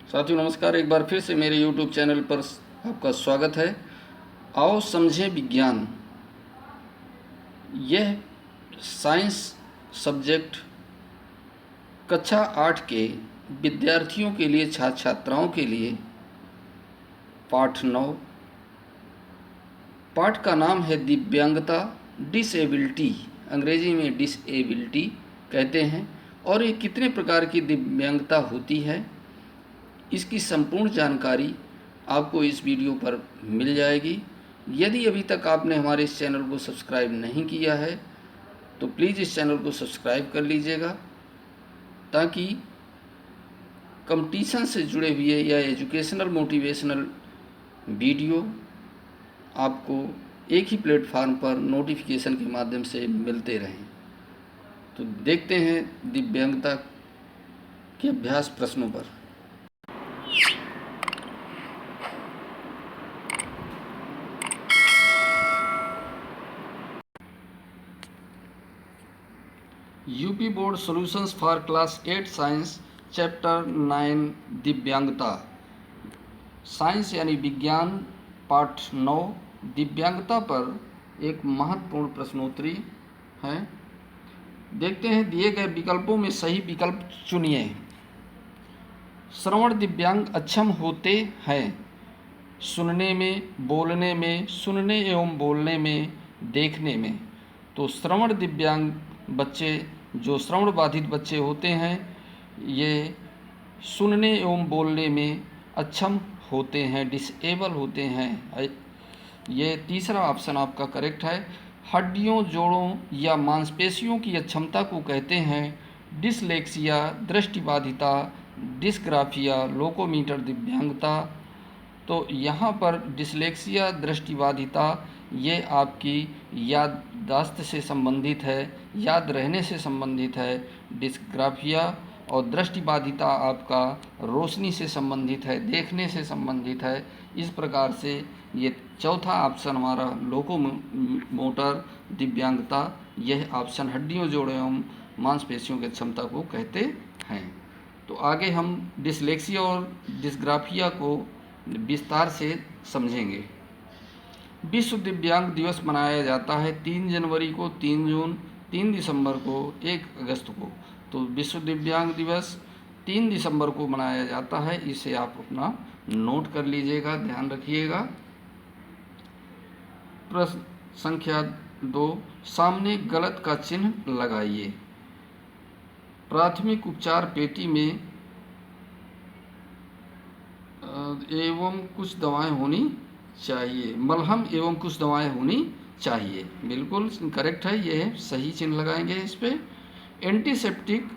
साथियों नमस्कार। एक बार फिर से मेरे YouTube चैनल पर आपका स्वागत है। आओ समझें विज्ञान। यह साइंस सब्जेक्ट कक्षा 8 के विद्यार्थियों के लिए, छात्र छात्राओं के लिए पाठ 9। पाठ का नाम है दिव्यांगता, डिसेबिलिटी। अंग्रेजी में डिसेबिलिटी कहते हैं। और ये कितने प्रकार की दिव्यांगता होती है, इसकी संपूर्ण जानकारी आपको इस वीडियो पर मिल जाएगी। यदि अभी तक आपने हमारे इस चैनल को सब्सक्राइब नहीं किया है तो प्लीज़ इस चैनल को सब्सक्राइब कर लीजिएगा, ताकि कंपटीशन से जुड़े हुए या एजुकेशनल मोटिवेशनल वीडियो आपको एक ही प्लेटफार्म पर नोटिफिकेशन के माध्यम से मिलते रहें। तो देखते हैं दिव्यांगता के अभ्यास प्रश्नों पर। UP board solutions for class 8 science chapter 9 दिव्यांगता। साइंस यानी विज्ञान पाठ 9 दिव्यांगता पर एक महत्वपूर्ण प्रश्नोत्तरी है। देखते हैं, दिए गए विकल्पों में सही विकल्प चुनिए। श्रवण दिव्यांग अक्षम होते हैं सुनने में, बोलने में, सुनने एवं बोलने में, देखने में। तो श्रवण दिव्यांग बच्चे, जो श्रवण बाधित बच्चे होते हैं, ये सुनने एवं बोलने में अक्षम होते हैं, डिसेबल होते हैं। ये तीसरा ऑप्शन आपका करेक्ट है। हड्डियों, जोड़ों या मांसपेशियों की अक्षमता को कहते हैं डिसलेक्सिया, दृष्टिबाधिता, डिस्ग्राफिया, लोकोमीटर दिव्यांगता। तो यहाँ पर डिसलेक्सिया, दृष्टिबाधिता ये आपकी याददाश्त से संबंधित है, याद रहने से संबंधित है। डिस्ग्राफिया और दृष्टिबाधिता आपका रोशनी से संबंधित है, देखने से संबंधित है। इस प्रकार से ये चौथा ऑप्शन हमारा लोकोमोटर दिव्यांगता, यह ऑप्शन हड्डियों, जोड़ों एवं मांसपेशियों की क्षमता को कहते हैं। तो आगे हम डिसलेक्सिया और डिस्ग्राफिया को विस्तार से समझेंगे। विश्व दिव्यांग दिवस मनाया जाता है 3 जनवरी को, 3 जून, 3 दिसंबर को, 1 अगस्त को। तो विश्व दिव्यांग दिवस 3 दिसंबर को मनाया जाता है। इसे आप अपना नोट कर लीजिएगा, ध्यान रखिएगा। प्रश्न संख्या 2, सामने गलत का चिन्ह लगाइए। प्राथमिक उपचार पेटी में एवं कुछ दवाएं होनी चाहिए, मलहम एवं कुछ दवाएं होनी चाहिए। बिल्कुल करेक्ट है, ये सही चिन्ह लगाएंगे इस पे। एंटीसेप्टिक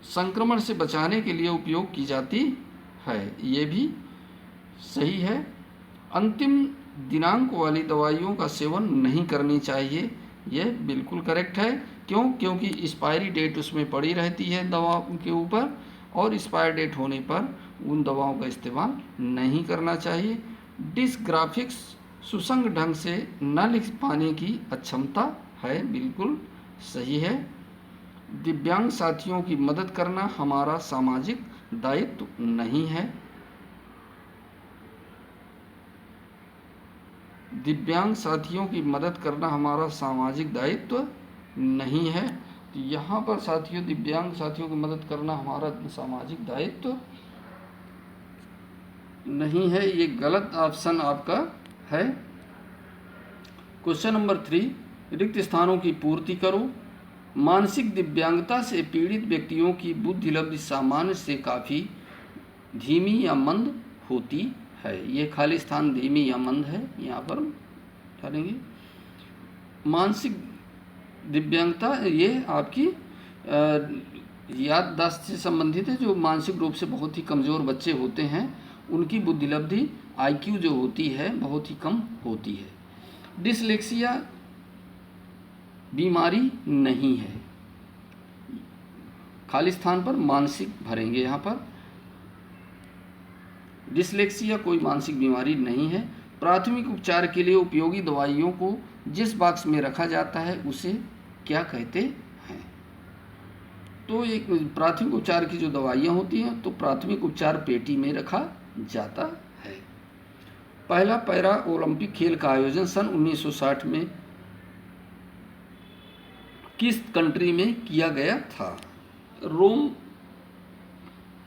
संक्रमण से बचाने के लिए उपयोग की जाती है, ये भी सही है। अंतिम दिनांक वाली दवाइयों का सेवन नहीं करनी चाहिए, यह बिल्कुल करेक्ट है। क्यों? क्योंकि एक्सपायरी डेट उसमें पड़ी रहती है दवाओं के ऊपर, और एक्सपायर डेट होने पर उन दवाओं का इस्तेमाल नहीं करना चाहिए। डिस्ग्राफिक्स सुसंग ढंग से न लिख पाने की अक्षमता है, बिल्कुल सही है। दिव्यांग साथियों की मदद करना हमारा सामाजिक दायित्व नहीं है। दिव्यांग साथियों की मदद करना हमारा सामाजिक दायित्व नहीं है। तो यहाँ पर साथियों, दिव्यांग साथियों की मदद करना हमारा सामाजिक दायित्व नहीं है, ये गलत ऑप्शन आपका है। क्वेश्चन नंबर 3, रिक्त स्थानों की पूर्ति करो। मानसिक दिव्यांगता से पीड़ित व्यक्तियों की बुद्धि लब्धि सामान्य से काफ़ी धीमी या मंद होती है। ये खाली स्थान धीमी या मंद है, यहाँ पर डालेंगे। मानसिक दिव्यांगता ये आपकी याददाश्त से संबंधित है। जो मानसिक रूप से बहुत ही कमज़ोर बच्चे होते हैं, उनकी बुद्धि लब्धि IQ जो होती है बहुत ही कम होती है। डिसलेक्सिया बीमारी नहीं है, खाली स्थान पर मानसिक भरेंगे। यहाँ पर डिसलेक्सिया कोई मानसिक बीमारी नहीं है। प्राथमिक उपचार के लिए उपयोगी दवाइयों को जिस बॉक्स में रखा जाता है उसे क्या कहते हैं? तो एक प्राथमिक उपचार की जो दवाइयाँ होती हैं तो प्राथमिक उपचार पेटी में रखा जाता है। पहला पैरा ओलंपिक खेल का आयोजन सन 1960 में किस कंट्री में किया गया था? रोम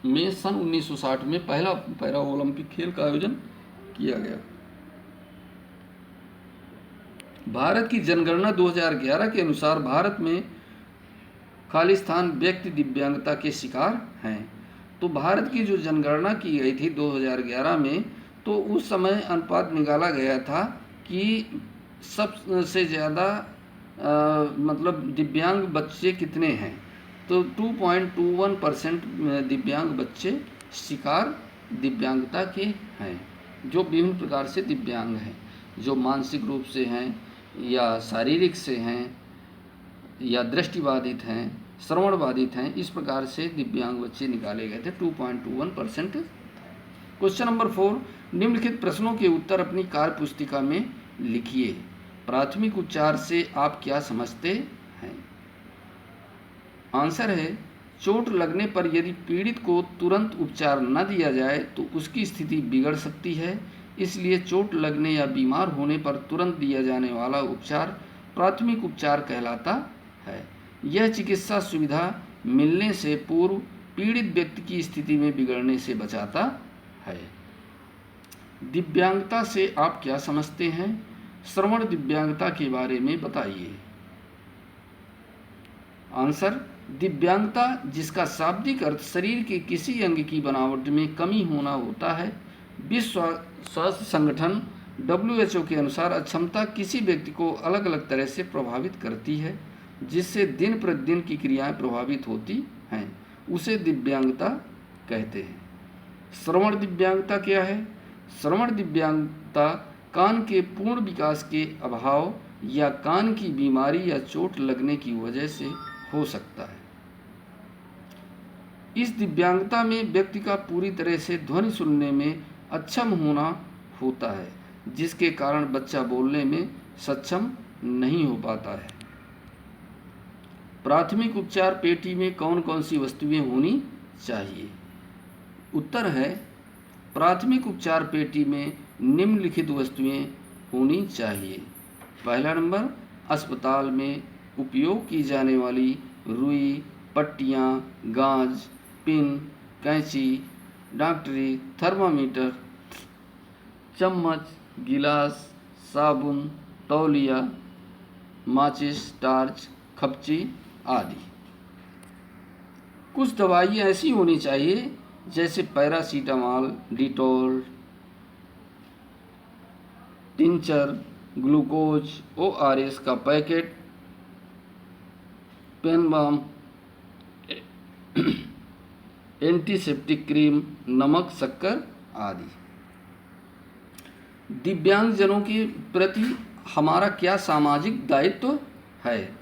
में सन 1960 में पहला पैरा ओलंपिक खेल का आयोजन किया गया। भारत की जनगणना 2011 के अनुसार भारत में खालिस्तान व्यक्ति दिव्यांगता के शिकार हैं। तो भारत की जो जनगणना की गई थी 2011 में, तो उस समय अनुपात निकाला गया था कि सबसे ज़्यादा मतलब दिव्यांग बच्चे कितने हैं। तो 2.21% दिव्यांग बच्चे शिकार दिव्यांगता के हैं, जो विभिन्न प्रकार से दिव्यांग हैं, जो मानसिक रूप से हैं या शारीरिक से हैं या दृष्टिबाधित हैं, श्रवण बाधित हैं। इस प्रकार से दिव्यांग बच्चे निकाले गए थे 2.21%। क्वेश्चन नंबर 4, निम्नलिखित प्रश्नों के उत्तर अपनी कार्य पुस्तिका में लिखिए। प्राथमिक उपचार से आप क्या समझते हैं? आंसर है, चोट लगने पर यदि पीड़ित को तुरंत उपचार न दिया जाए तो उसकी स्थिति बिगड़ सकती है, इसलिए चोट लगने या बीमार होने पर तुरंत दिया जाने वाला उपचार प्राथमिक उपचार कहलाता है। यह चिकित्सा सुविधा मिलने से पूर्व पीड़ित व्यक्ति की स्थिति में बिगड़ने से बचाता है। दिव्यांगता से आप क्या समझते हैं? श्रवण दिव्यांगता के बारे में बताइए। आंसर, दिव्यांगता जिसका शाब्दिक अर्थ शरीर के किसी अंग की बनावट में कमी होना होता है। विश्व स्वास्थ्य संगठन WHO के अनुसार अक्षमता किसी व्यक्ति को अलग अलग तरह से प्रभावित करती है, जिससे दिन प्रतिदिन की क्रियाएं प्रभावित होती हैं, उसे दिव्यांगता कहते हैं। श्रवण दिव्यांगता क्या है? श्रवण दिव्यांगता कान के पूर्ण विकास के अभाव या कान की बीमारी या चोट लगने की वजह से हो सकता है। इस दिव्यांगता में व्यक्ति का पूरी तरह से ध्वनि सुनने में अक्षम होना होता है, जिसके कारण बच्चा बोलने में सक्षम नहीं हो पाता है। प्राथमिक उपचार पेटी में कौन कौन सी वस्तुएं होनी चाहिए? उत्तर है, प्राथमिक उपचार पेटी में निम्नलिखित वस्तुएं होनी चाहिए। पहला नंबर, अस्पताल में उपयोग की जाने वाली रुई, पट्टियाँ, गाज, पिन, कैंची, डॉक्टरी, थर्मामीटर, चम्मच, गिलास, साबुन, तौलिया, माचिस, टार्च, खपची आदि। कुछ दवाइयाँ ऐसी होनी चाहिए जैसे paracetamol, Dettol, tincture, glucose, ORS का पैकेट, पेनबाम, एंटीसेप्टिक क्रीम, नमक, शक्कर आदि। दिव्यांगजनों के प्रति हमारा क्या सामाजिक दायित्व है?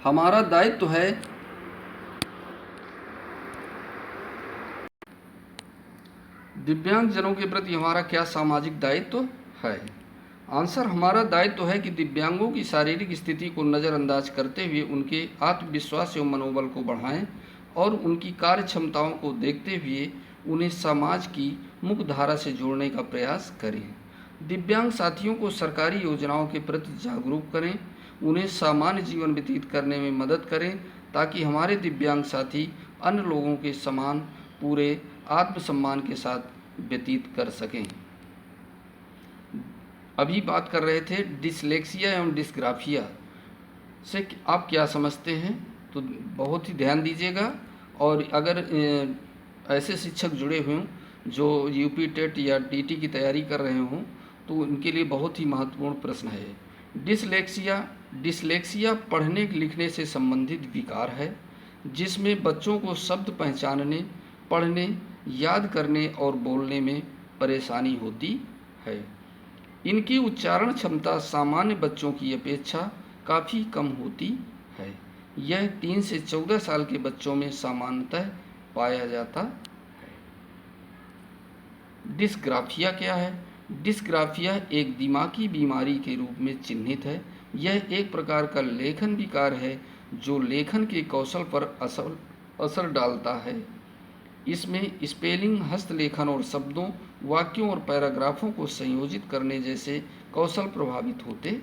हमारा दायित्व है दिव्यांगजनों के प्रति हमारा क्या सामाजिक दायित्व है? आंसर, हमारा दायित्व है कि दिव्यांगों की शारीरिक स्थिति को नज़रअंदाज करते हुए उनके आत्मविश्वास एवं मनोबल को बढ़ाएं और उनकी कार्य क्षमताओं को देखते हुए उन्हें समाज की मुख्य धारा से जोड़ने का प्रयास करें। दिव्यांग साथियों को सरकारी योजनाओं के प्रति जागरूक करें, उन्हें सामान्य जीवन व्यतीत करने में मदद करें ताकि हमारे दिव्यांग साथी अन्य लोगों के समान पूरे आत्मसम्मान के साथ व्यतीत कर सकें। अभी बात कर रहे थे डिसलेक्सिया एवं डिस्ग्राफिया से आप क्या समझते हैं, तो बहुत ही ध्यान दीजिएगा। और अगर ऐसे शिक्षक जुड़े हुए हों जो UP टेट या DT की तैयारी कर रहे हों तो उनके लिए बहुत ही महत्वपूर्ण प्रश्न है। डिसलेक्सिया पढ़ने लिखने से संबंधित विकार है जिसमें बच्चों को शब्द पहचानने, पढ़ने, याद करने और बोलने में परेशानी होती है। इनकी उच्चारण क्षमता सामान्य बच्चों की अपेक्षा काफ़ी कम होती है। यह 3 से 14 साल के बच्चों में सामान्यतः पाया जाता है। डिस्ग्राफिया क्या है? डिस्ग्राफिया एक दिमागी बीमारी के रूप में चिन्हित है। यह एक प्रकार का लेखन विकार है जो लेखन के कौशल पर असर डालता है। इसमें स्पेलिंग, हस्तलेखन और शब्दों, वाक्यों और पैराग्राफों को संयोजित करने जैसे कौशल प्रभावित होते